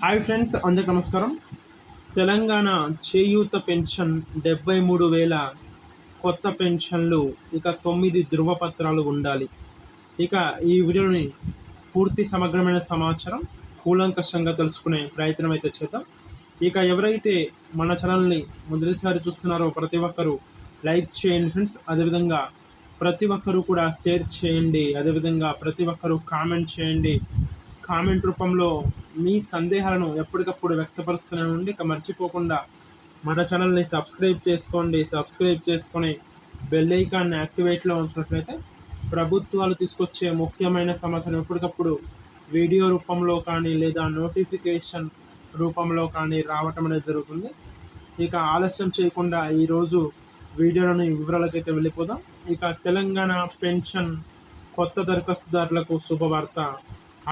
Hi friends, అందరికి నమస్కారం. తెలంగాణ చేయూత pension 73,000 కొత్త పెన్షన్లు, ఇక 9 ధృవపత్రాలు ఉండాలి. ఇక ఈ వీడియోని పూర్తి సమగ్రమైన సమాచారం కూలంకషంగా తెలుసుకునే ప్రయత్నం అయితే చేద్దాం. ఇక ఎవరైతే మన ఛానల్ని మొదటిసారి చూస్తున్నారో ప్రతి ఒక్కరూ లైక్ చేయండి ఫ్రెండ్స్. అదేవిధంగా ప్రతి ఒక్కరూ కూడా షేర్ చేయండి. అదేవిధంగా ప్రతి ఒక్కరూ కామెంట్ చేయండి. కామెంట్ రూపంలో మీ సందేహాలను ఎప్పటికప్పుడు వ్యక్తపరుస్తూనే ఉండి, ఇక మర్చిపోకుండా మన ఛానల్ని సబ్స్క్రైబ్ చేసుకోండి. సబ్స్క్రైబ్ చేసుకొని బెల్ ఐకాన్ని యాక్టివేట్లో ఉంచినట్లయితే ప్రభుత్వాలు తీసుకొచ్చే ముఖ్యమైన సమాచారం ఎప్పటికప్పుడు వీడియో రూపంలో కానీ లేదా నోటిఫికేషన్ రూపంలో కానీ రావటం అనేది జరుగుతుంది. ఇక ఆలస్యం చేయకుండా ఈరోజు వీడియోలోని వివరాలకైతే వెళ్ళిపోదాం. ఇక తెలంగాణ పెన్షన్ కొత్త దరఖాస్తుదారులకు శుభవార్త.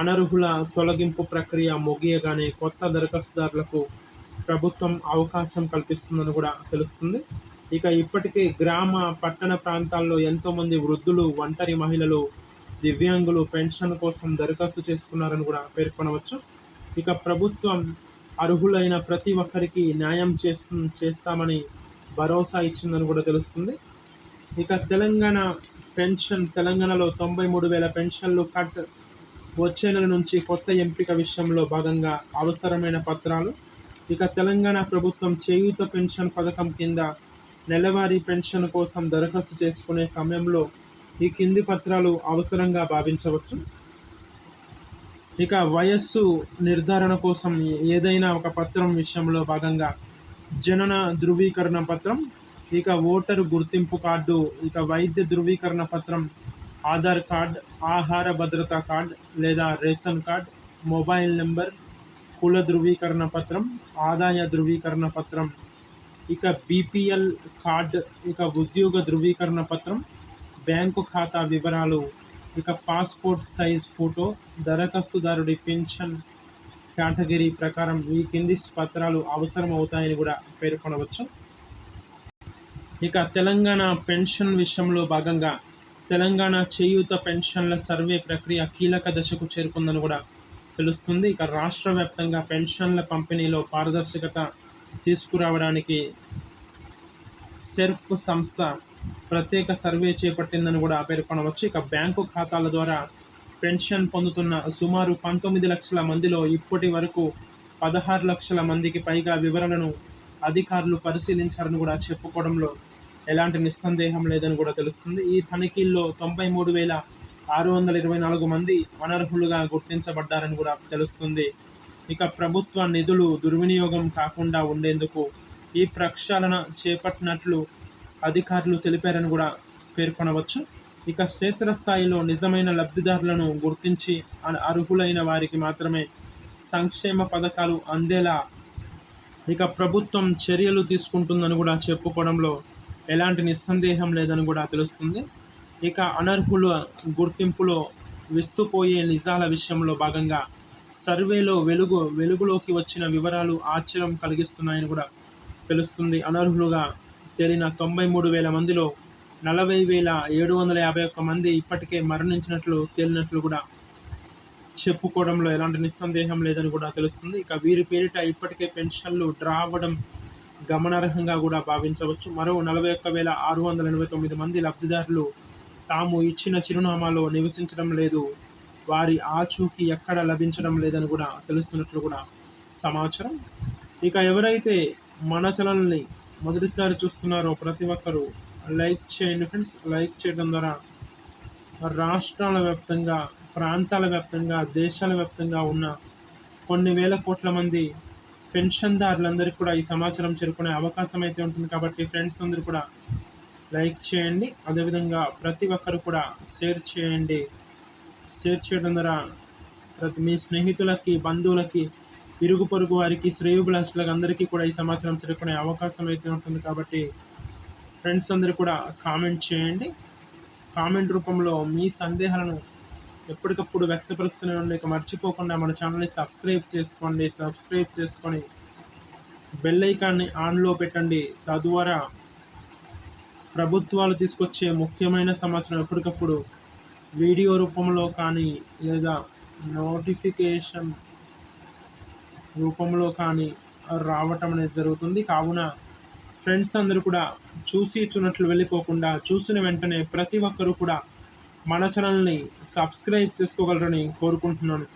అనర్హుల తొలగింపు ప్రక్రియ ముగియగానే కొత్త దరఖాస్తుదారులకు ప్రభుత్వం అవకాశం కల్పిస్తుందని కూడా తెలుస్తుంది. ఇక ఇప్పటికే గ్రామ పట్టణ ప్రాంతాల్లో ఎంతోమంది వృద్ధులు, ఒంటరి మహిళలు, దివ్యాంగులు పెన్షన్ కోసం దరఖాస్తు చేసుకున్నారని కూడా పేర్కొనవచ్చు. ఇక ప్రభుత్వం అర్హులైన ప్రతి ఒక్కరికి న్యాయం చేస్తామని భరోసా ఇచ్చిందని కూడా తెలుస్తుంది. ఇక తెలంగాణలో 93,000 పెన్షన్లు కట్. వచ్చే నెల నుంచి కొత్త ఎంపిక విషయంలో భాగంగా అవసరమైన పత్రాలు. ఇక తెలంగాణ ప్రభుత్వం చేయూత పెన్షన్ పథకం కింద నెలవారీ పెన్షన్ కోసం దరఖాస్తు చేసుకునే సమయంలో ఈ కింది పత్రాలు అవసరంగా భావించవచ్చు. ఇక వయస్సు నిర్ధారణ కోసం ఏదైనా ఒక పత్రం విషయంలో భాగంగా జనన ధృవీకరణ పత్రం, ఇక ఓటరు గుర్తింపు కార్డు, ఇక వైద్య ధృవీకరణ పత్రం, ఆధార్ కార్డ్, ఆహార భద్రతా కార్డ్ లేదా రేషన్ కార్డ్, మొబైల్ నెంబర్, కుల ధృవీకరణ పత్రం, ఆదాయ ధృవీకరణ పత్రం, ఇక బీపీఎల్ కార్డ్, ఇక ఉద్యోగ ధృవీకరణ పత్రం, బ్యాంకు ఖాతా వివరాలు, ఇక పాస్పోర్ట్ సైజ్ ఫోటో. దరఖాస్తుదారుడి పెన్షన్ కేటగిరీ ప్రకారం ఈ కింది పత్రాలు అవసరం అవుతాయని కూడా పేర్కొనవచ్చు. ఇక తెలంగాణ పెన్షన్ విషయంలో భాగంగా తెలంగాణ చేయూత పెన్షన్ల సర్వే ప్రక్రియ కీలక దశకు చేరుకుందని కూడా తెలుస్తుంది. ఇక రాష్ట్ర వ్యాప్తంగా పెన్షన్ల పంపిణీలో పారదర్శకత తీసుకురావడానికి సెర్ఫ్ సంస్థ ప్రత్యేక సర్వే చేపట్టిందని కూడా పేర్కొనవచ్చు. ఇక బ్యాంకు ఖాతాల ద్వారా పెన్షన్ పొందుతున్న సుమారు 19 లక్షల మందిలో ఇప్పటి వరకు 16 లక్షల మందికి పైగా వివరాలను అధికారులు పరిశీలించారని కూడా చెప్పుకోవడంలో ఎలాంటి నిస్సందేహం లేదని కూడా తెలుస్తుంది. ఈ తనిఖీల్లో 93,624 మంది అనర్హులుగా గుర్తించబడ్డారని కూడా తెలుస్తుంది. ఇక ప్రభుత్వ నిధులు దుర్వినియోగం కాకుండా ఉండేందుకు ఈ ప్రక్షాళన చేపట్టినట్లు అధికారులు తెలిపారని కూడా పేర్కొనవచ్చు. ఇక క్షేత్రస్థాయిలో నిజమైన లబ్ధిదారులను గుర్తించి అర్హులైన వారికి మాత్రమే సంక్షేమ పథకాలు అందేలా ఇక ప్రభుత్వం చర్యలు తీసుకుంటుందని కూడా చెప్పుకోవడంలో ఎలాంటి నిస్సందేహం లేదని కూడా తెలుస్తుంది. ఇక అనర్హుల గుర్తింపులో విస్తుపోయే నిజాల విషయంలో భాగంగా సర్వేలో వెలుగులోకి వచ్చిన వివరాలు ఆశ్చర్యం కలిగిస్తున్నాయని కూడా తెలుస్తుంది. అనర్హులుగా తేలిన 93,000 మందిలో 40,751 మంది ఇప్పటికే మరణించినట్లు తేలినట్లు కూడా చెప్పుకోవడంలో ఎలాంటి నిస్సందేహం లేదని కూడా తెలుస్తుంది. ఇక వీరి పేరిట ఇప్పటికే పెన్షన్లు డ్రా అవ్వడం గమనార్హంగా కూడా భావించవచ్చు. మరో 41,689 మంది లబ్ధిదారులు తాము ఇచ్చిన చిరునామాలో నివసించడం లేదు, వారి ఆచూకీ ఎక్కడ లభించడం లేదని కూడా తెలుస్తున్నట్లు కూడా సమాచారం. ఇక ఎవరైతే మన ఛానల్ని మొదటిసారి చూస్తున్నారో ప్రతి ఒక్కరూ లైక్ చేయండి ఫ్రెండ్స్. లైక్ చేయడం ద్వారా రాష్ట్రాల వ్యాప్తంగా, ప్రాంతాల వ్యాప్తంగా, దేశాల వ్యాప్తంగా ఉన్న కొన్ని వేల కోట్ల మంది పెన్షన్దారులందరికీ కూడా ఈ సమాచారం చేరుకునే అవకాశం అయితే ఉంటుంది. కాబట్టి ఫ్రెండ్స్ అందరూ కూడా లైక్ చేయండి. అదేవిధంగా ప్రతి ఒక్కరు కూడా షేర్ చేయండి. షేర్ చేయడం ద్వారా మీ స్నేహితులకి, బంధువులకి, ఇరుగు పొరుగు వారికి, శ్రేయోభిలాషులకు అందరికీ కూడా ఈ సమాచారం చేరుకునే అవకాశం అయితే ఉంటుంది. కాబట్టి ఫ్రెండ్స్ అందరూ కూడా కామెంట్ చేయండి. కామెంట్ రూపంలో మీ సందేహాలను ఎప్పటికప్పుడు వ్యక్తపరుస్తూనే ఉండి, ఇక మర్చిపోకుండా మన ఛానల్ని సబ్స్క్రైబ్ చేసుకోండి. సబ్స్క్రైబ్ చేసుకొని బెల్ ఐకాన్ని ఆన్లో పెట్టండి. తద్వారా ప్రభుత్వాలు తీసుకొచ్చే ముఖ్యమైన సమాచారం ఎప్పటికప్పుడు వీడియో రూపంలో కానీ లేదా నోటిఫికేషన్ రూపంలో కానీ రావటం అనేది జరుగుతుంది. కావున ఫ్రెండ్స్ అందరూ కూడా చూసినట్లు వెళ్ళిపోకుండా చూసిన వెంటనే ప్రతి ఒక్కరు కూడా మన ఛానల్ని సబ్స్క్రైబ్ చేసుకోగలరని కోరుకుంటున్నాను.